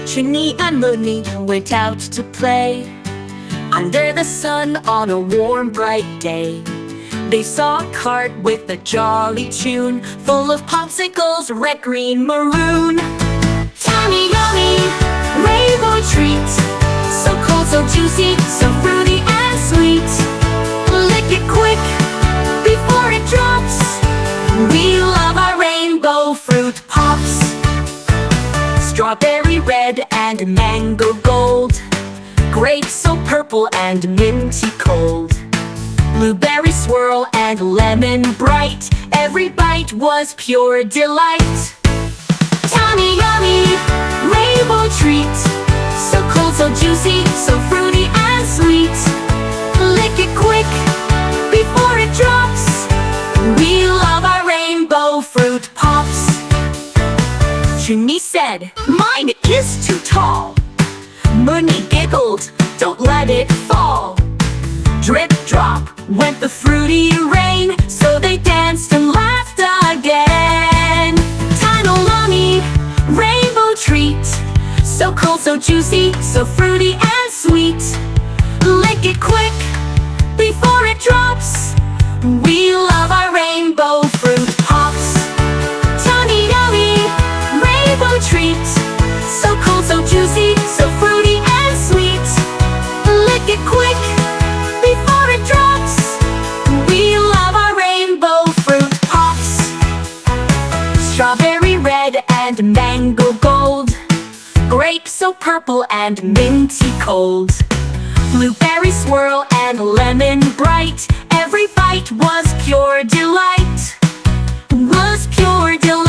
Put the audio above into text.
Chunni and Munni went out to play under the sun on a warm, bright day. They saw a cart with a jolly tune, full of popsicles, red, green, maroon. Tiny, yummy, rainbow treat, so cold, so juicy, so fruity and sweet. Lick it quick before it drops. We love our rainbow fruit pops. Strawberry red and mango gold, grape so purple and minty cold. Blueberry swirl and lemon bright, every bite was pure delight. Tiny, yummy, rainbow treat, so cold, so juicy, so fruity and sweet. Lick it quick before it drops. We love our rainbow fruit pops. Chunni said, "Mine is too tall." Munni giggled, "Don't let it fall." Drip drop went the fruity rain, so they danced and laughed again. Tiny, yummy, rainbow treat, so cold, so juicy, so fruity and sweet. Lick it quick before it drops. We love our rainbow fruit pops. Tiny, yummy, rainbow treat, so cold, so juicy, so fruity and sweet. Lick it quick before it drops. We love our rainbow fruit pops. Strawberry red and mango gold, grape so purple and minty cold. Blueberry swirl and lemon bright, every bite was pure delight. Was pure delight.